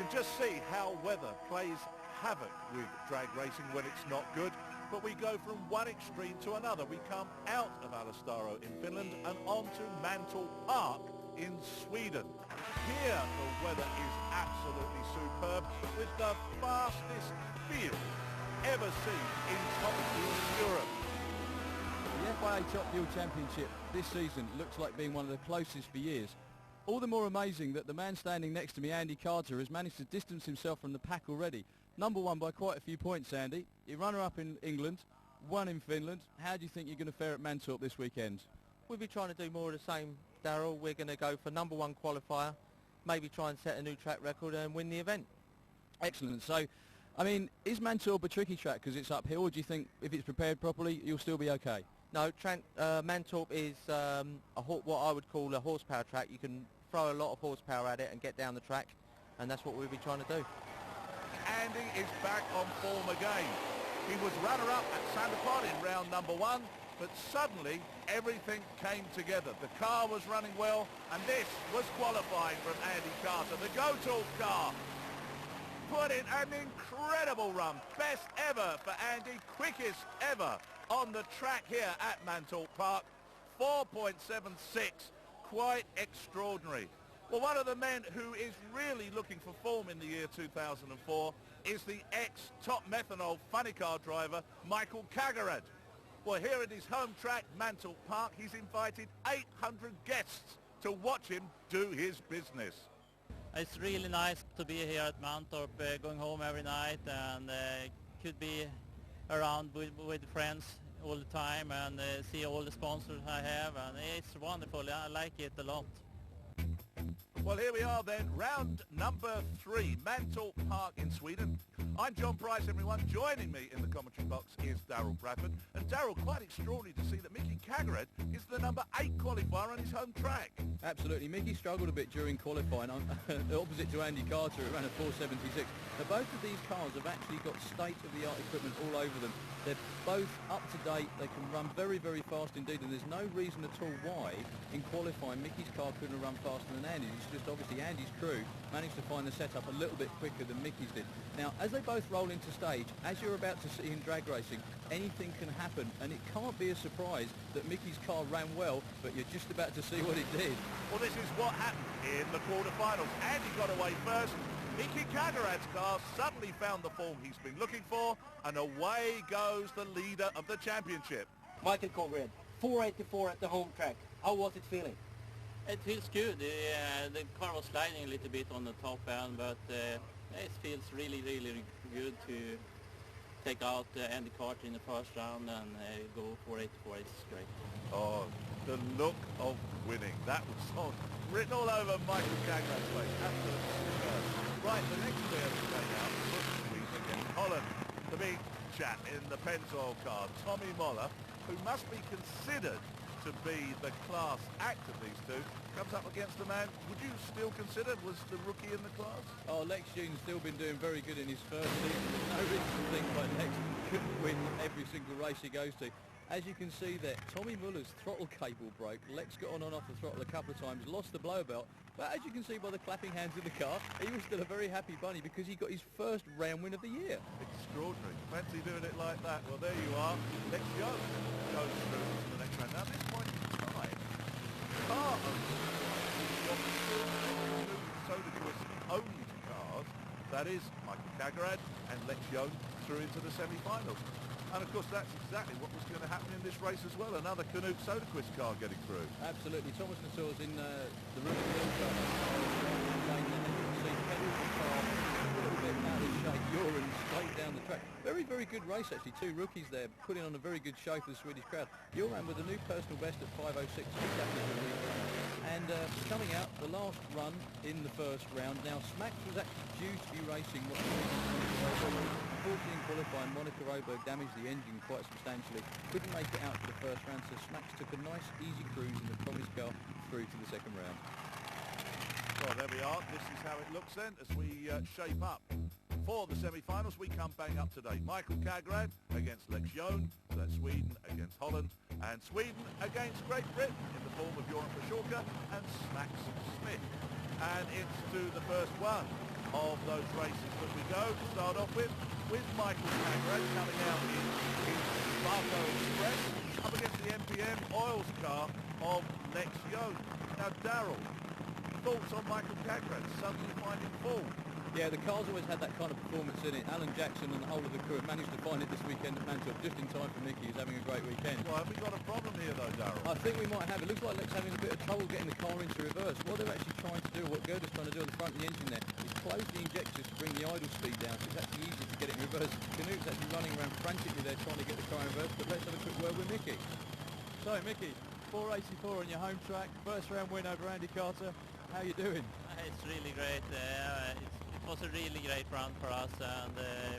can just see how weather plays havoc with drag racing when it's not good. But we go from one extreme to another. We come out of Alastaro in Finland and on to Mantorp in Sweden. Here the weather is absolutely superb with the fastest field ever seen in Top Fuel Europe. The FIA Top Fuel Championship this season looks like being one of the closest for years. All the more amazing that the man standing next to me, Andy Carter, has managed to distance himself from the pack already. Number one by quite a few points, Andy. Your runner-up in England, one in Finland. How do you think you're going to fare at Mantorp this weekend? We'll be trying to do more of the same, Darryl. We're going to go for number one qualifier, maybe try and set a new track record and win the event. Excellent. So, I mean, is Mantorp a tricky track because it's uphill, or do you think if it's prepared properly, you'll still be okay? No, Mantorp is what I would call a horsepower track. You can throw a lot of horsepower at it and get down the track, and that's what we'll be trying to do. Andy is back on form again. He was runner-up at Mantorp in round number one, but suddenly everything came together. The car was running well, and this was qualifying from Andy Carter. The Go-Talk car put in an incredible run. Best ever for Andy, quickest ever on the track here at Mantorp Park. 4.76, quite extraordinary. Well, one of the men who is really looking for form in the year 2004 is the ex-top methanol funny car driver, Michael Kagared. Well, here at his home track, Mantorp Park, he's invited 800 guests to watch him do his business. It's really nice to be here at Mantorp, going home every night, and could be around with friends all the time and see all the sponsors I have, and it's wonderful. I like it a lot. Well, here we are then, round number 3, Mantorp Park in Sweden. I'm John Price, everyone. Joining me in the commentary box is Darryl Bradford. And Darryl, quite extraordinary to see that Mickey Kagared is the number 8 qualifier on his home track. Absolutely. Mickey struggled a bit during qualifying, opposite to Andy Carter, who ran a 4.76. Now, both of these cars have actually got state-of-the-art equipment all over them. They're both up to date. They can run very, very fast indeed, and there's no reason at all why, in qualifying, Mickey's car couldn't run faster than Andy's. It's just obviously Andy's crew managed to find the setup a little bit quicker than Mickey's did. Now, as they both roll into stage, as you're about to see in drag racing, anything can happen, and it can't be a surprise that Mickey's car ran well, but you're just about to see what it did. Well, this is what happened in the quarterfinals. Andy got away first. Mickey Kagared's car suddenly found the form he's been looking for, and away goes the leader of the championship. Michael Kagared, 484 at the home track. How was it feeling? It feels good. The car was sliding a little bit on the top end, but it feels really, really good to take out Andy Carter in the first round and go 484. It's great. Oh, the look of winning. That was written all over Michael Kagared's face. Absolutely superb. Right, the next player to play out was Sweden against Holland. The big chap in the Pennzoil car, Tommy Moller, who must be considered to be the class act of these two, comes up against the man would you still consider was the rookie in the class? Oh, Lex June's still been doing very good in his first season. There's no reason to think why Lex couldn't win every single race he goes to. As you can see there, Tommy Muller's throttle cable broke. Lex got on and off the throttle a couple of times, lost the blow belt. But as you can see by the clapping hands in the car, he was still a very happy bunny because he got his first round win of the year. Extraordinary. Fancy doing it like that. Well, there you are. Lex Young goes through to the next round. Now, at this point in time, car owners got Soda Twist only two cars. That is Michael Kagared and Lex Young through into the semi-finals. And of course, that's exactly what was going to happen in this race as well. Another Canute Soderquist car getting through. Absolutely. Thomas Nassour's in the room of the car. And you can see Pendleton's car a little bit out of shape. Joran straight down the track. Very, very good race, actually. Two rookies there putting on a very good show for the Swedish crowd. Joran with a new personal best at 5.06. And coming out, the last run in the first round. Now, Smacks was actually due to be racing what unfortunately in qualifying, Monica Roberg damaged the engine quite substantially. Couldn't make it out for the first round, so Smacks took a nice easy cruise in the promised car through to the second round. Well, there we are. This is how it looks then as we shape up for the semi-finals. We come bang up today. Michael Kagared against Lex Young. So that's Sweden against Holland. And Sweden against Great Britain in the form of Joran Pashorka and Smacks Smith. and it's to the first one of those races that we go. To start off with Michael Cagrad coming out in his Barco Express up against the MPM Oils car of Lex Young. Now, Darryl, thoughts on Michael Cagrad suddenly finding full? Yeah, the car's always had that kind of performance in it. Alan Jackson and the whole of the crew have managed to find it this weekend at Mantorp, just in time for Mickey, who's having a great weekend. Well, have we got a problem here though, Darryl? I think we might have. It looks like Lex having a bit of trouble getting the car into reverse. What they're actually trying to do, what Gerda's trying to do on the front of the engine there, is close the injectors to bring the idle speed down, so it's actually easier to get it in reverse. Canute's actually running around frantically there trying to get the car in reverse, but let's have a quick word with Mickey. So Mickey, 484 on your home track, first round win over Andy Carter. How you doing? It's really great. It was a really great run for us, and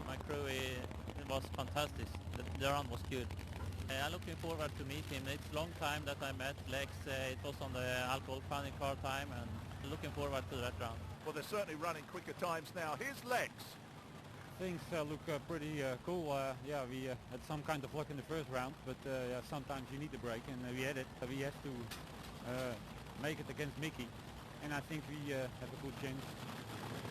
my crew, it was fantastic. The run was good. I'm looking forward to meet him. It's a long time that I met Lex. It was on the alcohol funny car time, and looking forward to that round. Well, they're certainly running quicker times now. Here's Lex. Things look pretty cool. Yeah, we had some kind of luck in the first round, but yeah, sometimes you need the break, and we had it. We have to make it against Mickey, and I think we have a good chance.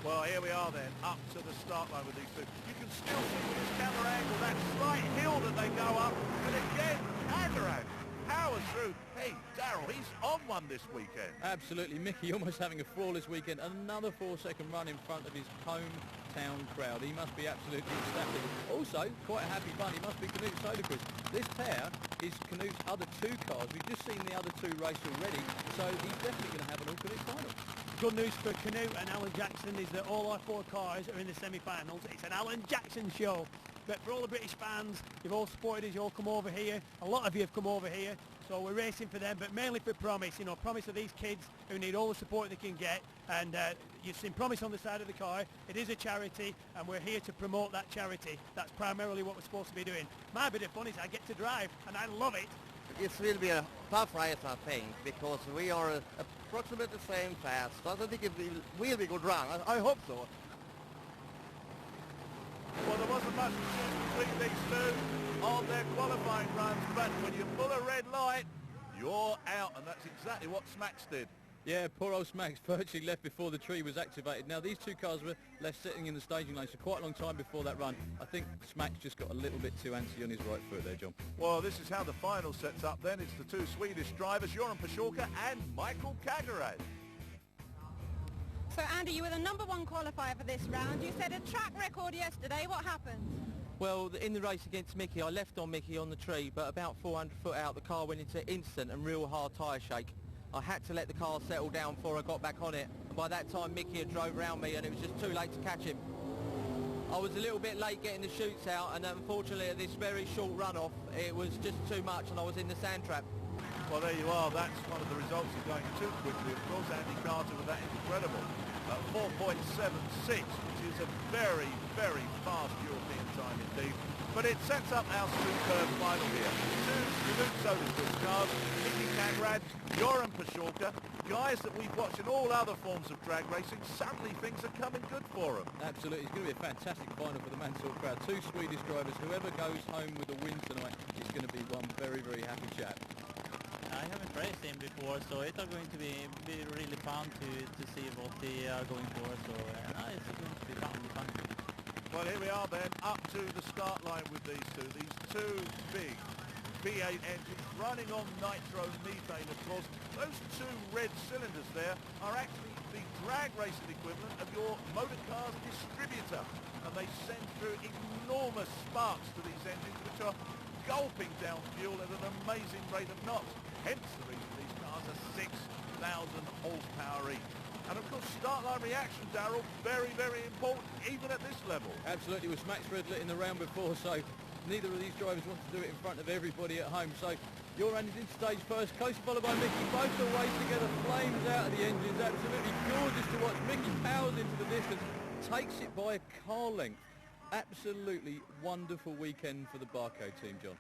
Well, here we are then, up to the start line with these two. You can still see with this camera angle that slight hill that they go up, and again, Cagrad powers through. Hey, Darryl, he's on one this weekend. Absolutely, Mickey almost having a flawless weekend. Another 4-second run in front of his hometown crowd. He must be absolutely ecstatic. Also, quite a happy bunny must be Canute Soderquist. This pair is Canute's other two cars. We've just seen the other two race already, so he's definitely going to have an all-Canute final. Good news for Canute and Alan Jackson is that all our 4 cars are in the semi-finals. It's an Alan Jackson show. But for all the British fans, you've all supported us, you all come over here. A lot of you have come over here, so we're racing for them, but mainly for Promise. You know, Promise are these kids who need all the support they can get, and you've seen Promise on the side of the car. It is a charity, and we're here to promote that charity. That's primarily what we're supposed to be doing. My bit of fun is I get to drive, and I love it. It will be a tough race, I think, because we are approximately the same class. So I think it will be a good run. I hope so. Well, there wasn't much between these two on their qualifying runs, but when you pull a red light, you're out, and that's exactly what Smacks did. Yeah, poor old Smacks virtually left before the tree was activated. Now, these two cars were left sitting in the staging lane for quite a long time before that run. I think Smacks just got a little bit too antsy on his right foot there, John. Well, this is how the final sets up then. It's the two Swedish drivers, Joran Pashorka and Michael Cagrad. So Andy, you were the #1 qualifier for this round. You set a track record yesterday. What happened? Well, in the race against Mickey, I left on Mickey on the tree, but about 400 foot out, the car went into instant and real hard tyre shake. I had to let the car settle down before I got back on it. And by that time, Mickey had drove around me, and it was just too late to catch him. I was a little bit late getting the chutes out, and unfortunately, at this very short runoff, it was just too much, and I was in the sand trap. Well, there you are. That's one of the results of going too quickly. Of course, Andy Carter with that is incredible. 4.76, which is a very, very fast European time indeed. But it sets up our superb final here. Two Canute Soderquist cars, Mickey Cagrad, Joran Pashorka, guys that we've watched in all other forms of drag racing. Suddenly things are coming good for them. Absolutely. It's going to be a fantastic final for the Mantorp crowd. Two Swedish drivers. Whoever goes home with a win tonight is going to be one very, very happy chap. I haven't raced him before, so it's going to be really fun to see what they are going for. So it's going to be fun. Well, here we are then, up to the start line with these two big V8 engines running on nitromethane, of course. Those two red cylinders there are actually the drag racing equivalent of your motor car's distributor, and they send through enormous sparks to these engines, which are gulping down fuel at an amazing rate of knots. Hence the reason these cars are 6,000 horsepower each. And of course, start line reaction, Darryl, very, very important, even at this level. Absolutely, with Smacks red lit in the round before, so neither of these drivers want to do it in front of everybody at home. So Joran is in stage first, closely followed by Mickey. Both the way together, flames out of the engines. Absolutely gorgeous to watch. Mickey powers into the distance, takes it by a car length. Absolutely wonderful weekend for the Barco team, John.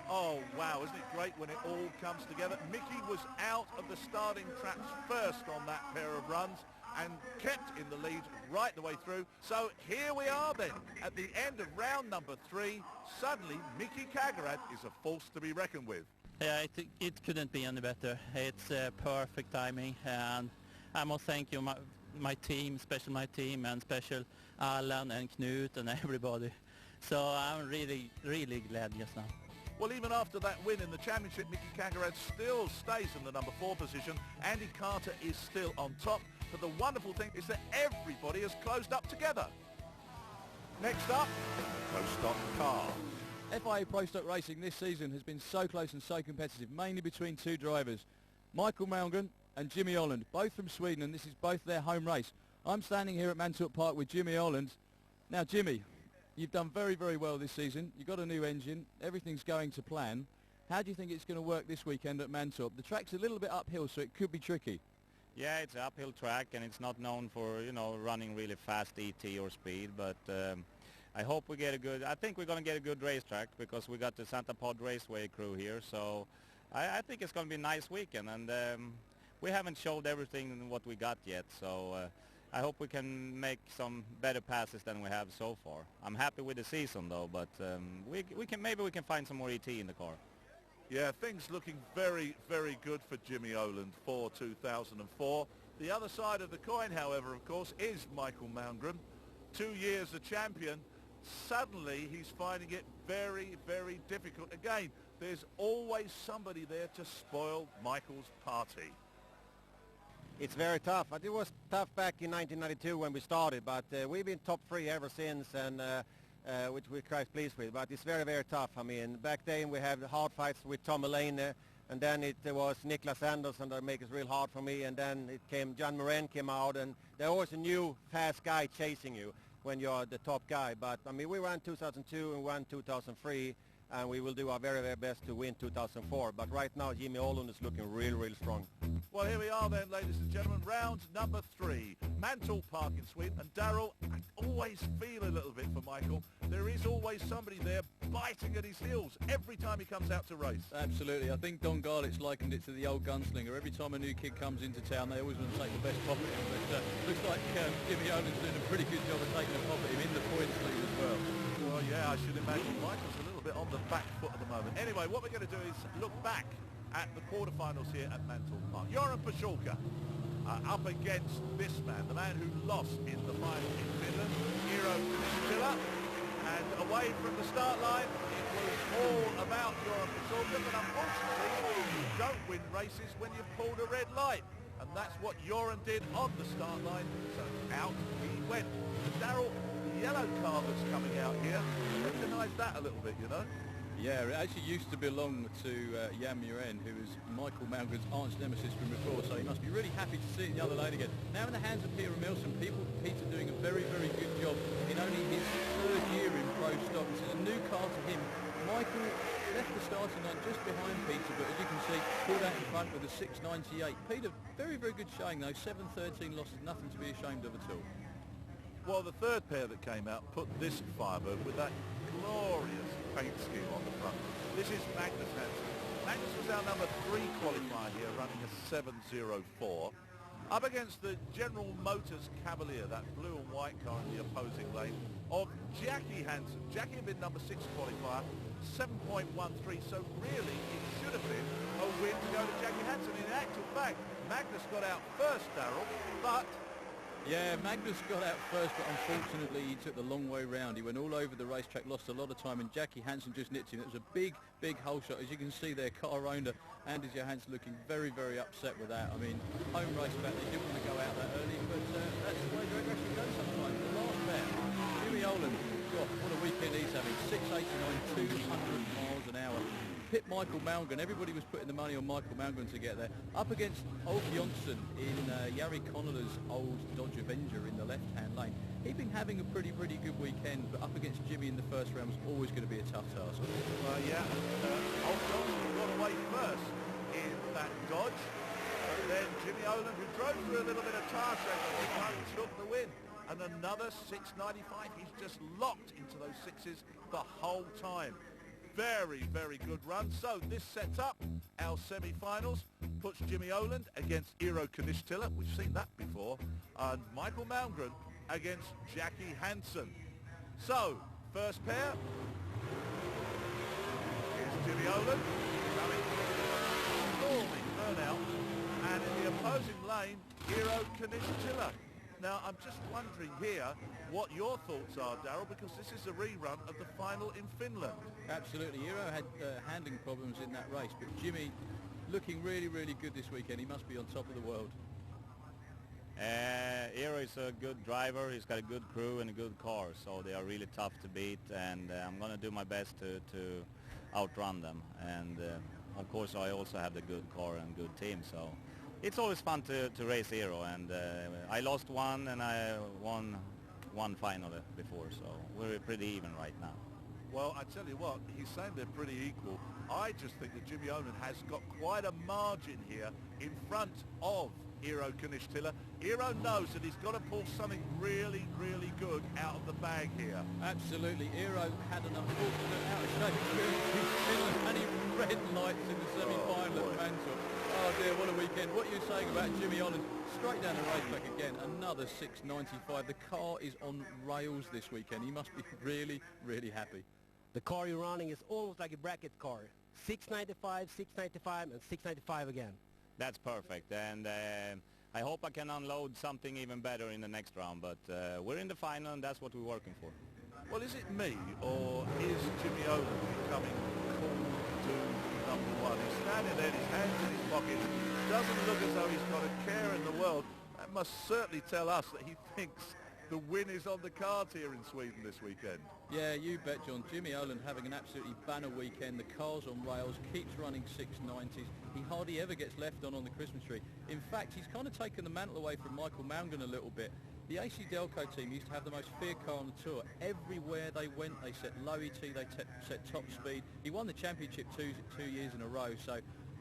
Oh, wow, isn't it great when it all comes together? Mickey was out of the starting traps first on that pair of runs and kept in the lead right the way through. So here we are then, at the end of round number 3. Suddenly, Mickey Cagrad is a force to be reckoned with. Yeah, it couldn't be any better. It's perfect timing, and I must thank you my team, especially my team, and special Alan and Knut and everybody. So I'm really, really glad just now. Well, even after that win in the championship, Mickey Kagaran still stays in the number 4 position. Andy Carter is still on top. But the wonderful thing is that everybody has closed up together. Next up, Pro Stock Car. FIA Pro Stock Racing this season has been so close and so competitive, mainly between two drivers, Michael Malmgren and Jimmy Holland, both from Sweden, and this is both their home race. I'm standing here at Mantorp Park with Jimmy Holland. Now, Jimmy, you've done very, very well this season. You've got a new engine. Everything's going to plan. How do you think it's going to work this weekend at Mantorp? The track's a little bit uphill, so it could be tricky. Yeah, it's an uphill track, and it's not known for, you know, running really fast ET or speed, but I hope we get a good, I think we're going to get a good racetrack because we got the Santa Pod Raceway crew here, so I think it's going to be a nice weekend, and we haven't showed everything what we got yet, so I hope we can make some better passes than we have so far. I'm happy with the season though, but maybe we can find some more ET in the car. Yeah, things looking very, very good for Jimmy Holland for 2004. The other side of the coin, however, of course, is Michael Malmgren. 2 years a champion. Suddenly he's finding it very, very difficult. Again, there's always somebody there to spoil Michael's party. It's very tough. It was tough back in 1992 when we started, but we've been top 3 ever since, and which we're quite pleased with. But it's very, very tough. I mean, back then we had hard fights with Tom Elaine, and then it was Niklas Andersson that made it real hard for me, and then it came, John Moran came out, and there's always a new fast guy chasing you when you're the top guy. But I mean, we won 2002 and won 2003, and we will do our very, very best to win 2004. But right now, Jimmy Holland is looking real, real strong. Well, here we are then, ladies and gentlemen, round number 3. Mantorp Park in Sweden. And Darryl, I always feel a little bit for Michael. There is always somebody there biting at his heels every time he comes out to race. Absolutely. I think Don Garlick's likened it to the old gunslinger. Every time a new kid comes into town, they always want to take the best pop at him. But looks like Jimmy Holland's doing a pretty good job of taking a pop at him in the points lead as well. Well, yeah, I should imagine Michael's a little bit on the back foot at the moment. Anyway, what we're going to do is look back at the quarterfinals here at Mantorp Park. Joran Pashulka up against this man, the man who lost in the final in Finland, Eero Kistila. And away from the start line, it was all about Joran Pashulka, but unfortunately, you don't win races when you've pulled a red light. And that's what Joran did on the start line, so out he went. And Darryl, the yellow car that's coming out here, recognise that a little bit, you know? Yeah, it actually used to belong to Jan Muren, who was Michael Malmgren's arch nemesis from before, so he must be really happy to see it in the other lane again. Now in the hands of Peter Milson, Peter doing a very, very good job in only his 3rd year in Pro Stock. This is a new car to him. Michael left the starting line just behind Peter, but as you can see, pulled out in front with a 6.98. Peter, very, very good showing though, 7.13 losses, nothing to be ashamed of at all. Well, the third pair that came out put this Firebird with that glorious paint scheme on the front. This is Magnus Hansen. Magnus was our number 3 qualifier here, running a 7.04. Up against the General Motors Cavalier, that blue and white car in the opposing lane, of Jackie Hansen. Jackie had been number 6 qualifier, 7.13, so really it should have been a win to go to Jackie Hansen. In actual fact, Magnus got out first, Darryl, but... Yeah, Magnus got out first, but unfortunately he took the long way round. He went all over the racetrack, lost a lot of time, and Jackie Hansen just nipped him. It was a big, big hole shot. As you can see there, car owner Anders Johansson looking very, very upset with that. I mean, home race back, they didn't want to go out that early, but that's the way direct racing goes sometimes. The last pair, Jimmy Holland, God, what a weekend he's having. 6.89, 200 miles an hour. Pit Michael Malmgren. Everybody was putting the money on Michael Malmgren to get there. Up against Ulf Jonsson in Jari Connoller's old Dodge Avenger in the left-hand lane. He'd been having a pretty good weekend, but up against Jimmy in the first round was always going to be a tough task. Well, yeah, Ulf Jonsson got away first in that Dodge. But then Jimmy Holland, who drove through a little bit of tire shaking, took the win. And another 6.95. He's just locked into those sixes the whole time. Very, very good run. So this sets up our semi-finals, puts Jimmy Holland against Eero Kistila. We've seen that before. And Michael Malmgren against Jackie Hansen. So, first pair. Here's Jimmy Holland coming storming burnout. And in the opposing lane, Eero Kistila. Now, I'm just wondering here what your thoughts are, Darryl, because this is a rerun of the final in Finland. Absolutely. Hero had handling problems in that race, but Jimmy looking really, really good this weekend. He must be on top of the world. Hero is a good driver. He's got a good crew and a good car, so they are really tough to beat, and I'm going to do my best to outrun them. And of course, I also have the good car and good team, so it's always fun to race Hero. And I lost one and I won one final before, so we're pretty even right now. Well, I tell you what, he's saying they're pretty equal. I just think that Jimmy Owen has got quite a margin here in front of Eero Kanistila. Eero knows that he's got to pull something really, really good out of the bag here. Absolutely. Eero had an unfortunate out-of-shape experience in Finland and he red lights in the semi-final at Mantorp. Oh dear, what a weekend. What are you saying about Jimmy Holland? Straight down the racetrack again, another 6.95. The car is on rails this weekend. He must be really, really happy. The car you're running is almost like a bracket car. 695, 695, and 695 again. That's perfect, and I hope I can unload something even better in the next round, but we're in the final and that's what we're working for. Well, is it me, or is Jimmy Owen becoming cool to number one? He's standing there, his hands in his pockets, doesn't look as though he's got a care in the world. That must certainly tell us that he thinks the win is on the cards here in Sweden this weekend. Yeah, you bet, John. Jimmy Owen having an absolutely banner weekend. The car's on rails, keeps running 690s. He hardly ever gets left on the Christmas tree. In fact, he's kind of taken the mantle away from Michael Malmgren a little bit. The AC Delco team used to have the most feared car on the tour. Everywhere they went, they set low ET, they set top speed. He won the championship two years in a row, so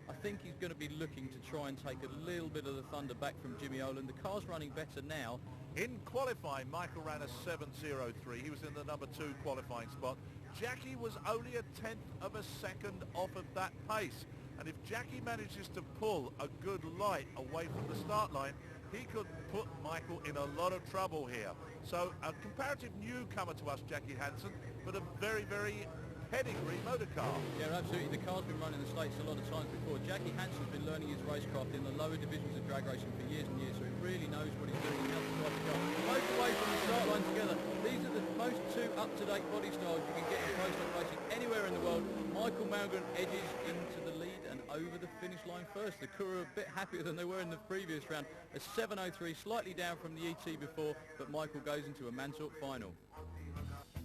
I think he's going to be looking to try and take a little bit of the thunder back from Jimmy Owen. The car's running better now. In qualifying, Michael ran a 7.03. He was in the number 2 qualifying spot. Jackie was only a tenth of a second off of that pace. And if Jackie manages to pull a good light away from the start line, he could put Michael in a lot of trouble here. So a comparative newcomer to us, Jackie Hansen, but a very, very pedigree motor car. Yeah, absolutely. The car's been run in the States a lot of times before. Jackie Hansen's been learning his racecraft in the lower divisions of drag racing for years and years, so he really knows what he's doing and how to drive the car. Both away from the start line together. These are the most two up-to-date body styles you can get in pro-stock racing anywhere in the world. Michael Malmgren edges into the lead and over the finish line first. The crew are a bit happier than they were in the previous round. A 7.03, slightly down from the ET before, but Michael goes into a Mantorp final.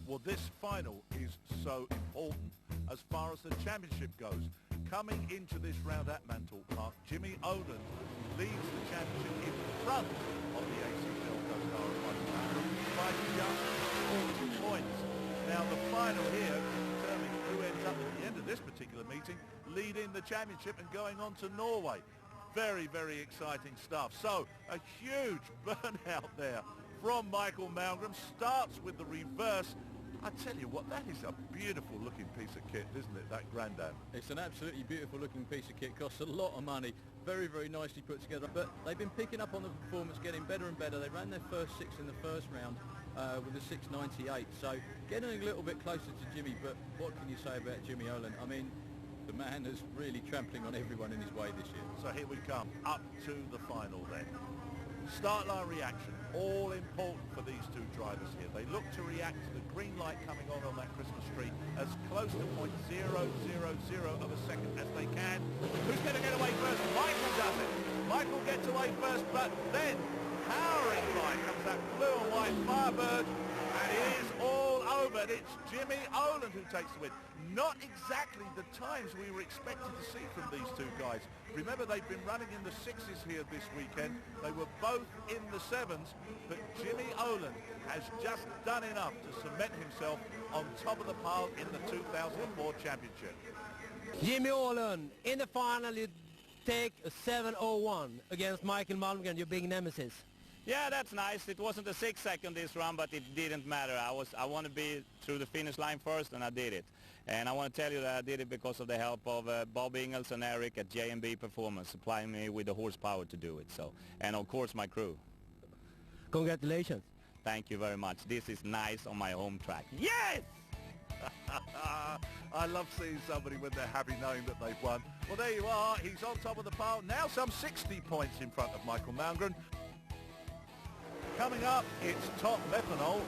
Well, this final is so important as far as the championship goes. Coming into this round at Mantorp Park, Jimmy Owen leads the championship in front of the AC Delco car by just 40 points. Now, the final here is determining who ends up at the end of this particular meeting leading the championship and going on to Norway. Very, very exciting stuff. So, a huge burnout there from Michael Malmgren. Starts with the reverse. I tell you what, that is a beautiful looking piece of kit, isn't it, that Grandam? It's an absolutely beautiful looking piece of kit. Costs a lot of money. Very, very nicely put together. But they've been picking up on the performance, getting better and better. They ran their first 6 in the first round with a 6.98. So getting a little bit closer to Jimmy. But what can you say about Jimmy Owen? I mean, the man is really trampling on everyone in his way this year. So here we come, up to the final then. Start line reaction, all important for these two drivers here. They look to react to the green light coming on that Christmas tree as close to 0.000 of a second as they can. Who's going to get away first? Michael does it. Michael gets away first, but then powering by comes that blue and white Firebird, and it is all over. It's Jimmy Owen who takes the win. Not exactly the times we were expected to see from these two guys. Remember, they've been running in the 6s here this weekend. They were both in the 7s, but Jimmy Owen has just done enough to cement himself on top of the pile in the 2004 championship. Jimmy Owen, in the final you take a 7.01 against Michael Malmgren, your big nemesis. Yeah, that's nice. It wasn't a 6 second this run, but it didn't matter. I want to be through the finish line first, and I did it. And I want to tell you that I did it because of the help of Bob Ingels and Eric at J&B Performance, supplying me with the horsepower to do it. So, and of course my crew. Congratulations. Thank you very much. This is nice on my home track. Yes! I love seeing somebody when they're happy knowing that they've won. Well, there you are. He's on top of the pile. Now some 60 points in front of Michael Malmgren. Coming up, it's Top Methanol.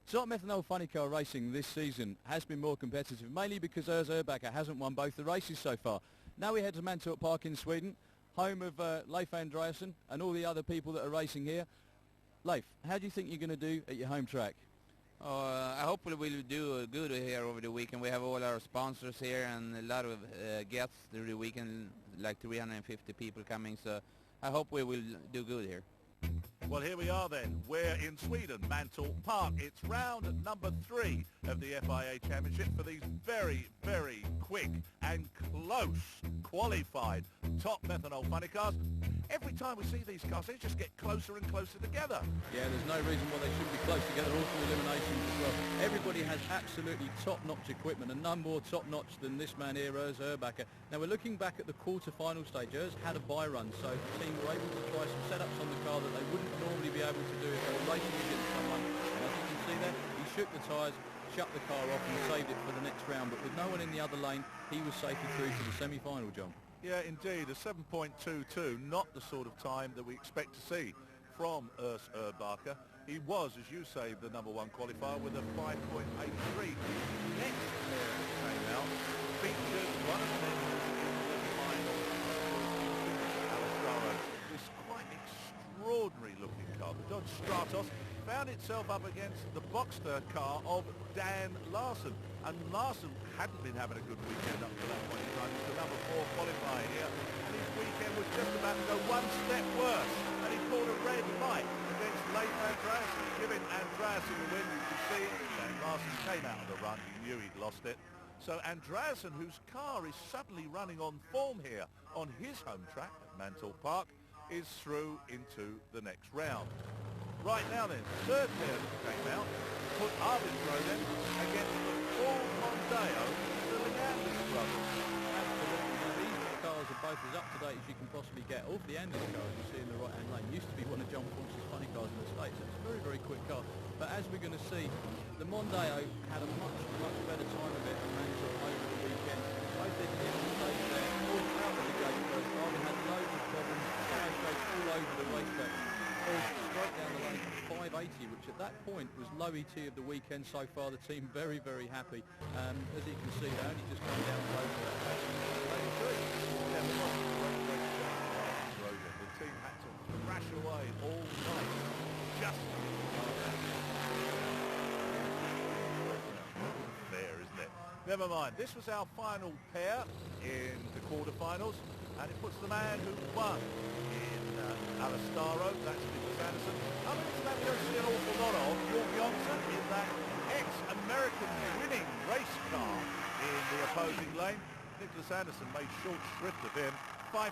Top Methanol funny car racing this season has been more competitive, mainly because Urs Erbacher hasn't won both the races so far. Now we head to Mantorp Park in Sweden, home of Leif Andreasson and all the other people that are racing here. Leif, how do you think you're going to do at your home track? I hope we will do good here over the weekend. We have all our sponsors here and a lot of guests through the weekend, like 350 people coming, so I hope we will do good here. Well, here we are then. We're in Sweden, Mantorp Park. It's round number 3 of the FIA Championship for these very, very quick and close qualified Top Methanol funny cars. Every time we see these cars, they just get closer and closer together. Yeah, there's no reason why they shouldn't be close together, all through eliminations as well. Everybody has absolutely top-notch equipment, and none more top-notch than this man here, Urs Erbacher. Now we're looking back at the quarter-final stage. Urs had a buy run, so the team were able to try some setups on the car that they wouldn't normally be able to do if they were racing against someone. And as you can see there, he shook the tyres, shut the car off and saved it for the next round, but with no one in the other lane, he was safely through to the semi-final, John. Yeah, indeed, a 7.22, not the sort of time that we expect to see from Urs Erbacher. He was, as you say, the number 1 qualifier with a 5.83. Next pair that came out featured one of the men who was in the final, Alessandro. This quite extraordinary looking car, the Dodge Stratos, found itself up against the Boxster car of Dan Larsen. And Larsen hadn't been having a good weekend up to that point in time. He was the number 4 qualifier here. And his weekend was just about to go one step worse. And he caught a red light against Leif Andreasson, giving Andreasson the win. You could see Dan Larsen came out of the run. He knew he'd lost it. So Andreasson, whose car is suddenly running on form here on his home track at Mantorp Park, is through into the next round. Right now then, third pair that came out put Arvid Roden against the full Mondeo, the Leanders brothers. Absolutely. Now these cars are both as up to date as you can possibly get. All the Anders car, as you see in the right hand lane, used to be one of John Ponce's funny cars in the States. It's a very, very quick car. But as we're going to see, the Mondeo had a much, much better time of it at Mantorp over the weekend. Both engineers on the stage there, all out of the gate first. Arvid had loads of problems, tire straight all over the racetrack. Straight down the lane for 580, which at that point was low ET of the weekend so far. The team very, very happy. As you can see, they only just come down close to that pace. The team had to crash away all night. Just fair, isn't it? Never mind. This was our final pair in the quarterfinals, and it puts the man who won Alestaro, that's Nicholas Anderson. I mean, it's that we don't see an awful lot of. York Johnson in that ex-American winning race car in the opposing lane. Nicholas Anderson made short shrift of him, 5.91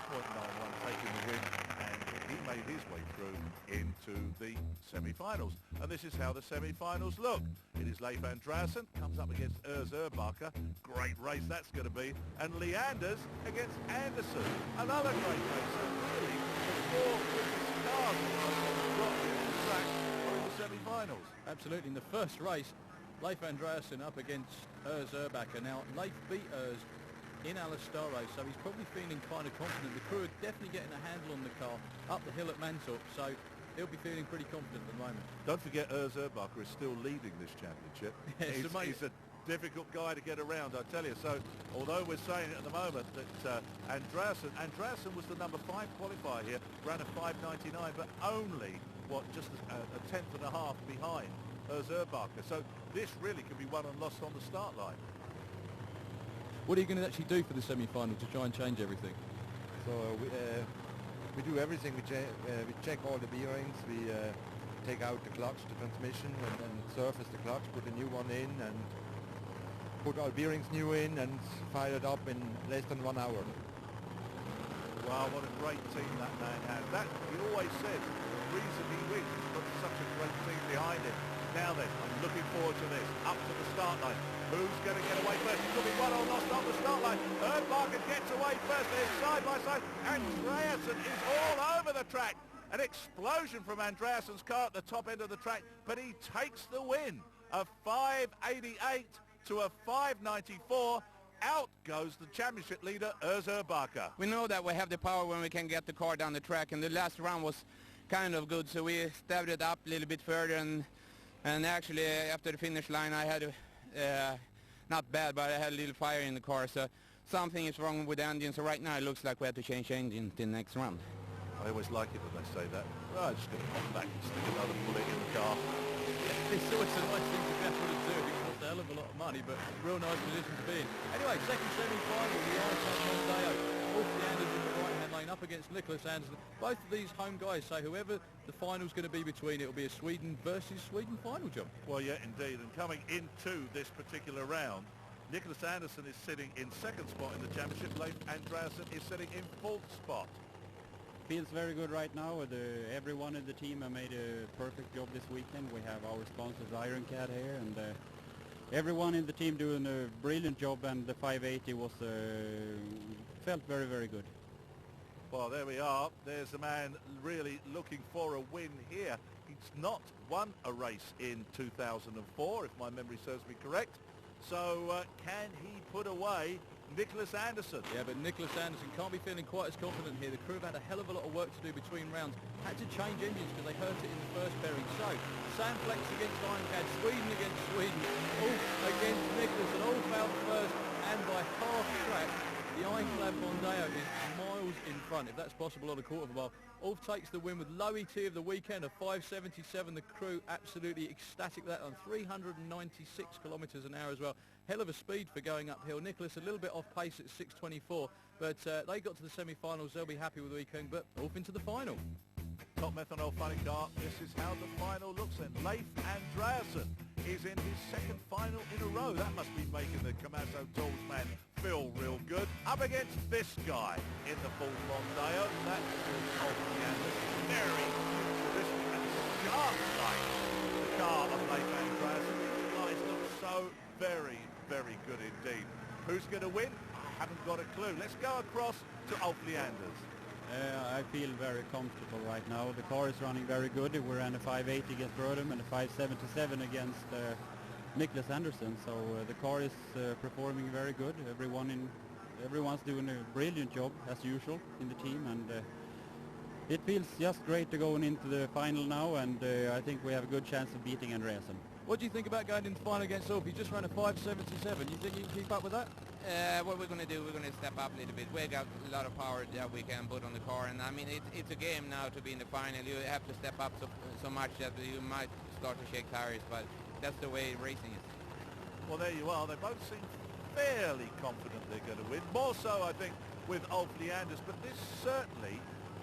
taking the win, and he made his way through into the semi-finals. And this is how the semi-finals look. It is Leif Andreasson, comes up against Urs Erbacher. Great race that's going to be. And Leanders against Anderson. Another great race. So really, the 4 quickest cars got in the track are in the semi-finals. Absolutely. In the first race, Leif Andreasson up against Urs Erbacher. Now, Leif beat Urs in Alestaro, so he's probably feeling kind of confident. The crew are definitely getting a handle on the car up the hill at Mantorp, so he'll be feeling pretty confident at the moment. Don't forget Urs Erbacher is still leading this championship. Yes, he's a difficult guy to get around, I tell you. So although we're saying at the moment that Andreasson was the number 5 qualifier here, ran a 5.99, but only, just a tenth and a half behind Urs Erbacher. So this really could be won and lost on the start line. What are you going to actually do for the semi-final to try and change everything? So we do everything. We check all the bearings. We take out the clutch, the transmission, and surface the clutch, put a new one in, and put our bearings new in, and fire it up in less than 1 hour. Wow, what a great team that man has. That, he always says, the reason he wins is got such a great team behind him. Now then, I'm looking forward to this. Up to the start line. Who's going to get away first? It could be one or lost on the start line. Erbacher gets away first. They're side by side. Andreasson is all over the track. An explosion from Andreasson's car at the top end of the track, but he takes the win. A 5.88 to a 5.94. Out goes the championship leader, Urs Erbacher. We know that we have the power when we can get the car down the track, and the last round was kind of good, so we stepped it up a little bit further, and actually after the finish line I had not bad, but I had a little fire in the car, so something is wrong with the engine, so right now it looks like we have to change engine to the next round. I always like it when they say that. Well, I'm just going to pop back and stick another bullet in the car. It's always a nice thing to be able to do. It costs a hell of a lot of money, but real nice position to be in. Anyway, second semi-final, the Ironcat Mondeo. Wolfie Anders in the right-hand lane up against Nicholas Anderson. Both of these home guys say whoever the final's going to be between, it'll be a Sweden versus Sweden final, John. Well, yeah, indeed. And coming into this particular round, Nicholas Anderson is sitting in second spot in the championship. Leif Andreasen is sitting in fourth spot. Feels very good right now. Everyone in the team have made a perfect job this weekend. We have our sponsors Ironcat here, and everyone in the team doing a brilliant job, and the 580 was felt very, very good. Well, there we are. There's a man really looking for a win here. He's not won a race in 2004, if my memory serves me correct. So can he put away Nicholas Anderson? Yeah, but Nicholas Anderson can't be feeling quite as confident here. The crew have had a hell of a lot of work to do between rounds. Had to change engines because they hurt it in the first pairing. So, Sandflex against Ironcat, Sweden against Sweden, Ulf against Nicholas, and Ulf out first, and by half track, the Ironclad Mondeo is miles in front, if that's possible, on a quarter of a mile. Ulf takes the win with low ET of the weekend, a 577. The crew absolutely ecstatic with that on 396 kilometres an hour as well. Hell of a speed for going uphill. Nicholas a little bit off pace at 6:24, but they got to the semi-finals. They'll be happy with the weekend, but Ulf into the final. Top methanol funny car. This is how the final looks then. Leif Andreasen is in his second final in a row. That must be making the Camasso Tools man feel real good. Up against this guy in the full Mondeo. That's very futuristic and sharp like the car of Leif Andreasen. These guys look so very, very good indeed. Who's going to win? I haven't got a clue. Let's go across to Ulf Leanders. I feel very comfortable right now. The car is running very good. We ran a 580 against Rodham and a 577 against Nicholas Anderson. So the car is performing very good. Everyone's doing a brilliant job as usual in the team, and it feels just great to go into the final now. And I think we have a good chance of beating Andreasen. What do you think about going into the final against Ulf? He just ran a 577. You think you can keep up with that? What we're going to do, we're going to step up a little bit. We got a lot of power that we can put on the car, and I mean it's a game now to be in the final. You have to step up so much that you might start to shake tires, but that's the way racing is. Well, there you are. They both seem fairly confident they're going to win. More so, I think, with Ulf Leanders, but this certainly,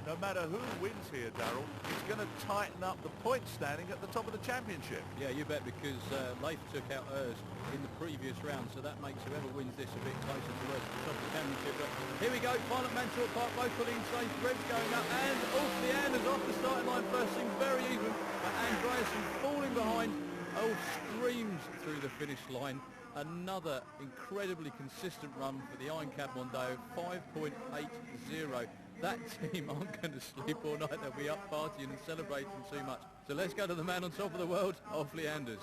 no matter who wins here, Darrell, is going to tighten up the point standing at the top of the championship. Yeah, you bet, because Leif took out hers in the previous round, so that makes whoever wins this a bit closer to us at the top of the championship. But here we go, final at Mantorp Park, both pulling safe, threads going up, and Ulf Leanders off the starting line first, seems very even, but Andreasen falling behind. Ulf screams through the finish line. Another incredibly consistent run for the Ironcat Mondeo, 5.80. That team aren't going to sleep all night. They'll be up partying and celebrating too much. So let's go to the man on top of the world, Ulf Leanders.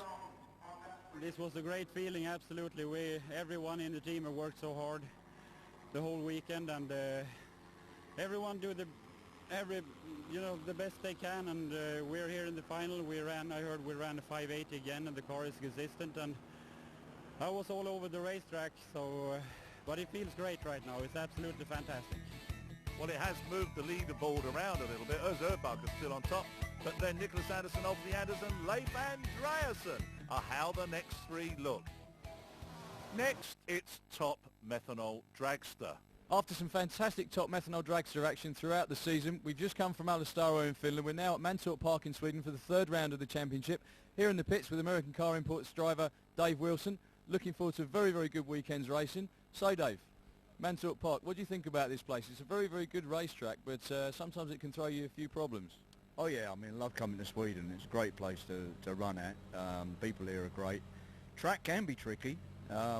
This was a great feeling, absolutely. Everyone in the team have worked so hard the whole weekend, and everyone do the best they can, and we're here in the final. I heard we ran a 580 again, and the car is consistent, and I was all over the racetrack, so but it feels great right now. It's absolutely fantastic. Well, it has moved the leaderboard around a little bit. Özerbacher still on top, but then Nicholas Anderson, Ulf Leanders and Leif Andreasen are how the next three look. Next, it's Top Methanol Dragster. After some fantastic Top Methanol Dragster action throughout the season, we've just come from Alastaro in Finland. We're now at Mantorp Park in Sweden for the third round of the championship. Here in the pits with American Car Imports driver Dave Wilson. Looking forward to a very, very good weekend's racing. So, Dave, Mantorp Park, what do you think about this place? It's a very, very good racetrack, but sometimes it can throw you a few problems. Oh yeah, I mean, I love coming to Sweden. It's a great place to run at. People here are great. Track can be tricky.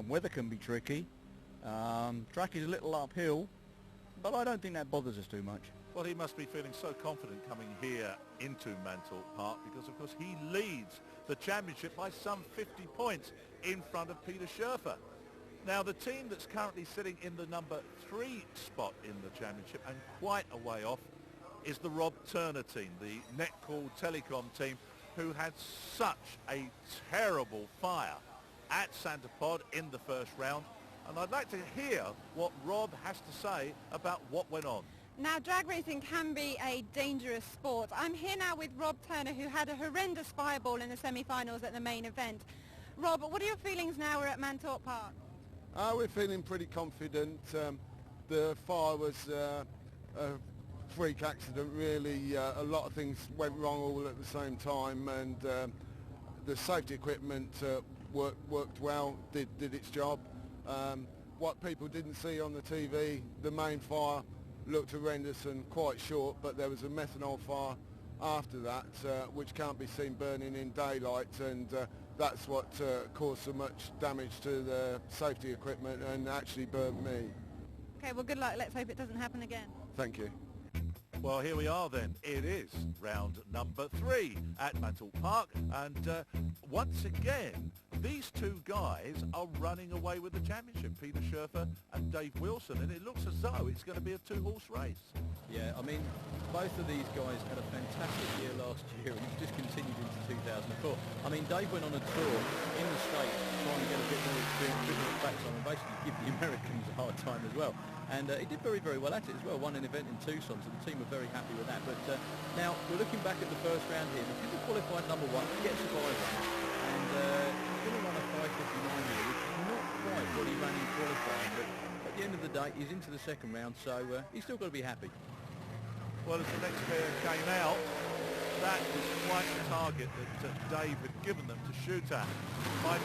Weather can be tricky. Track is a little uphill, but I don't think that bothers us too much. Well, he must be feeling so confident coming here into Mantorp Park because, of course, he leads the championship by some 50 points in front of Peter Schurfer. Now, the team that's currently sitting in the number 3 spot in the championship and quite a way off is the Rob Turner team, the Netcall Telecom team, who had such a terrible fire at Santa Pod in the first round. And I'd like to hear what Rob has to say about what went on. Now, drag racing can be a dangerous sport. I'm here now with Rob Turner, who had a horrendous fireball in the semi-finals at the main event. Rob, what are your feelings now we're at Mantorp Park? We're feeling pretty confident. The fire was a freak accident, really. A lot of things went wrong all at the same time, and the safety equipment worked well, did its job. What people didn't see on the TV, the main fire looked horrendous and quite short, but there was a methanol fire after that, which can't be seen burning in daylight, and that's what caused so much damage to the safety equipment and actually burnt me. Okay, well, good luck. Let's hope it doesn't happen again. Thank you. Well, here we are then. It is round number 3 at Mantorp Park, and once again, these two guys are running away with the championship, Peter Schurfer and Dave Wilson, and it looks as though it's going to be a two-horse race. Yeah, I mean, both of these guys had a fantastic year last year, and it's just continued into 2004. I mean, Dave went on a tour in the States trying to get a bit more experience, a bit more background, and basically give the Americans a hard time as well. And he did very, very well at it as well. Won an event in Tucson, so the team were very happy with that. But now, we're looking back at the first round here. Because he qualified number 1, he gets a bye run. And he's going to run a 5:59 here, which is not quite what he ran in qualifying. But at the end of the day, he's into the second round, so he's still got to be happy. Well, as the next pair came out, that was quite the target that Dave had given them to shoot at. 5.59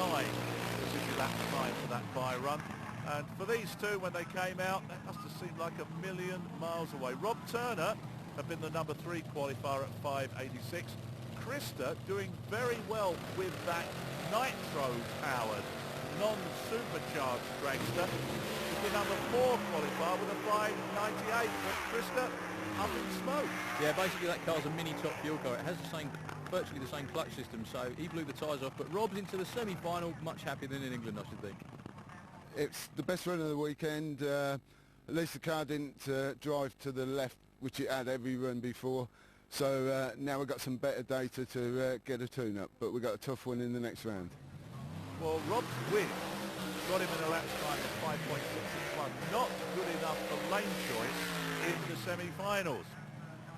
was his elapsed time for that bye run. And for these two, when they came out, that must have seemed like a million miles away. Rob Turner had been the number 3 qualifier at 5:86. Krista doing very well with that nitro-powered, non-supercharged dragster. The number 4 qualifier with a 5:98. But Krista, up in smoke. Yeah, basically that car's a mini top fuel car. It has the same, virtually the same clutch system, so he blew the tyres off. But Rob's into the semi-final, much happier than in England, I should think. It's the best run of the weekend. At least the car didn't drive to the left, which it had every run before. So now we've got some better data to get a tune-up, but we've got a tough one in the next round. Well, Rob's win got him an elapsed time of 5.61. Not good enough for lane choice in the semi-finals.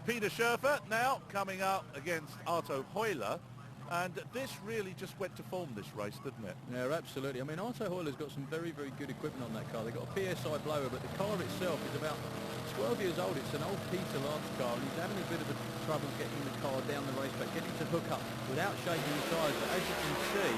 Peter Schurfer now coming up against Arto Heuler. And this really just went to form, this race, didn't it? Yeah, absolutely. I mean, Arto Heuler's got some very, very good equipment on that car. They've got a PSI blower, but the car itself is about 12 years old. It's an old Peter Lance car, and he's having a bit of trouble getting the car down the racetrack, getting to hook up without shaking the tyres. But as you can see,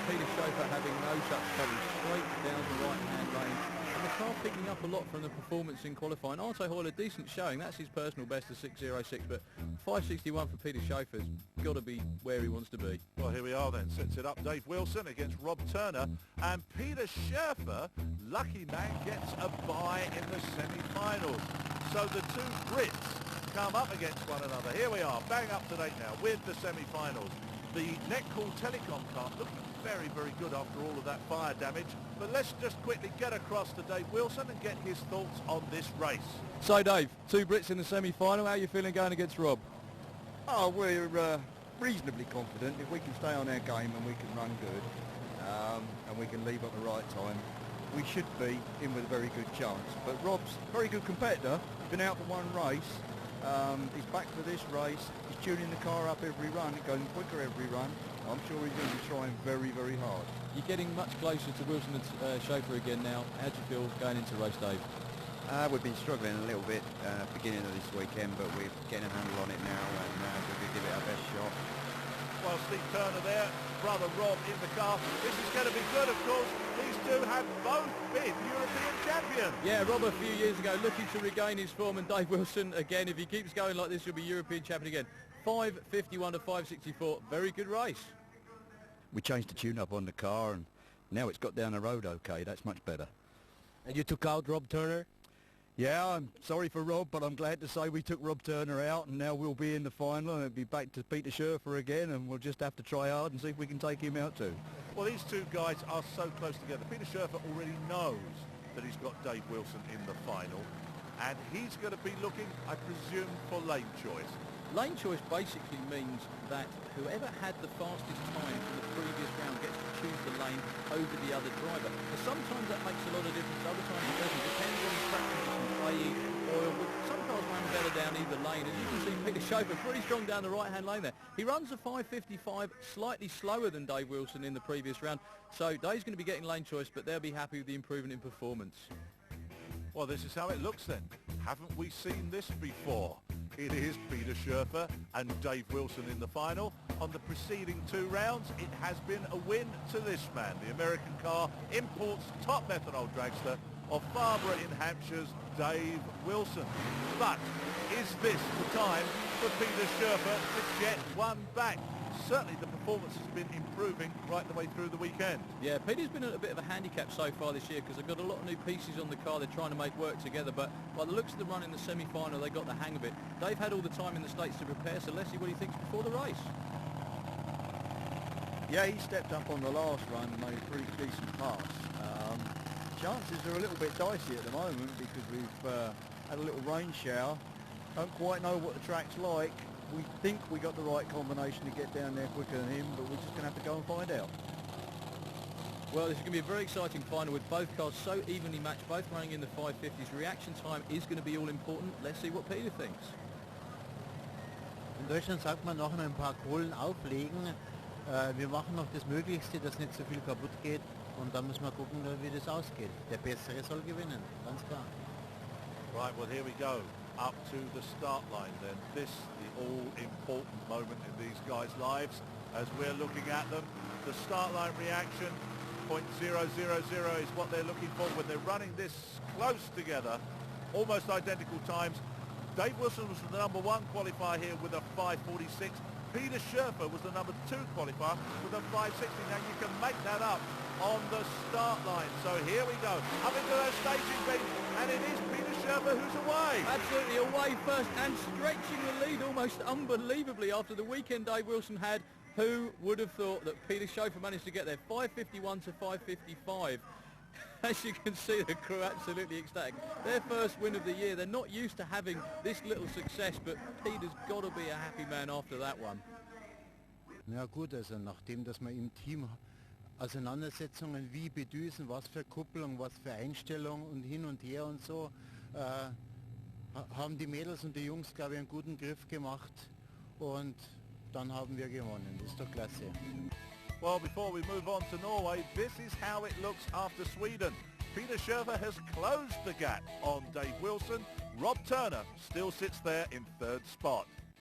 Peter Schurfer having no such trouble, straight down the right-hand lane. And the car picking up a lot from the performance in qualifying. Arto Heuler, decent showing. That's his personal best of 6.06, but 5.61 for Peter Schurfer's got to be where he wants to be. Well, here we are then. Sets it up. Dave Wilson against Rob Turner. And Peter Schurfer, lucky man, gets a bye in the semi-finals. So the two Brits come up against one another. Here we are, bang up to date now with the semi-finals. The Netcall Telecom car looking very, very good after all of that fire damage. But let's just quickly get across to Dave Wilson and get his thoughts on this race. So, Dave, two Brits in the semi-final. How are you feeling going against Rob? Oh, we're reasonably confident. If we can stay on our game and we can run good and we can leave at the right time, we should be in with a very good chance. But Rob's a very good competitor. Been out for one race. He's back for this race. He's tuning the car up every run, going quicker every run. I'm sure he's going to be trying very, very hard. You're getting much closer to Wilson and Schurfer again now. How do you feel going into race, Dave? We've been struggling a little bit beginning of this weekend, but we're getting a handle on it now, and we're going to give it our best shot. Well, Steve Turner there, brother Rob in the car. This is going to be good, of course. These two have both been European champions. Yeah, Rob a few years ago looking to regain his form, and Dave Wilson again, if he keeps going like this, he'll be European champion again. 5.51 to 5.64, very good race. We changed the tune-up on the car, and now it's got down the road okay. That's much better. And you took out Rob Turner? Yeah, I'm sorry for Rob, but I'm glad to say we took Rob Turner out, and now we'll be in the final, and it'll be back to Peter Schurfer again, and we'll just have to try hard and see if we can take him out too. Well, these two guys are so close together. Peter Schurfer already knows that he's got Dave Wilson in the final, and he's going to be looking, I presume, for lane choice. Lane choice basically means that whoever had the fastest time in the previous round gets to choose the lane over the other driver. Now, sometimes that makes a lot of difference, other times it doesn't. Depends on the track conditions, i.e. oil. But some cars run better down either lane. As you can see, Peter Schofer pretty strong down the right-hand lane there. He runs a 5.55, slightly slower than Dave Wilson in the previous round. So Dave's going to be getting lane choice, but they'll be happy with the improvement in performance. Well, this is how it looks then. Haven't we seen this before? It is Peter Schofer and Dave Wilson in the final. On the preceding 2 rounds, it has been a win to this man. The American car imports top methanol dragster of Farnborough in Hampshire's Dave Wilson. But is this the time for Peter Schofer to get one back? Certainly the performance has been improving right the way through the weekend. Yeah, Peter's been at a bit of a handicap so far this year because they've got a lot of new pieces on the car they're trying to make work together, but by the looks of the run in the semi-final, they got the hang of it. They've had all the time in the States to prepare, so let's see what he thinks before the race. Yeah, he stepped up on the last run and made a pretty decent pass. Chances are a little bit dicey at the moment because we've had a little rain shower. Don't quite know what the track's like. We think we got the right combination to get down there quicker than him, but we're just going to have to go and find out. Well, this is going to be a very exciting final with both cars so evenly matched, both running in the 550s. Reaction time is going to be all important. Let's see what Peter thinks. In Deutschland sagt man noch ein paar Kohlen auflegen. Wir machen noch das Möglichste, dass nicht so viel kaputt geht, und dann müssen wir gucken, wie das ausgeht. Der Bessere soll gewinnen, ganz klar. Right, well, here we go. Up to the start line then. This, the all-important moment in these guys' lives as we're looking at them. The start line reaction, 0.000 is what they're looking for when they're running this close together. Almost identical times. Dave Wilson was the number 1 qualifier here with a 5.46. Peter Schofer was the number 2 qualifier with a 5.60. Now you can make that up on the start line. So here we go. Up into those staging beams, and it is Peter Schofer who's away. Absolutely away first and stretching the lead almost unbelievably after the weekend Dave Wilson had. Who would have thought that Peter Schofer managed to get there 5.51 to 5.55? As you can see, the crew absolutely ecstatic. Their first win of the year. They're not used to having this little success, but Peter's got to be a happy man after that one. Ja gut, also nachdem, dass wir im Team Auseinandersetzungen wie bedüsen, was für Kupplung, was für Einstellung und hin und her und so, haben die Mädels und die Jungs, glaube ich, einen guten Griff gemacht, und dann haben wir gewonnen. Das ist doch klasse. Well, before we move on to Norway, this is how it looks after Sweden. Peter Schofer has closed the gap on Dave Wilson. Rob Turner still sits there in 3rd spot.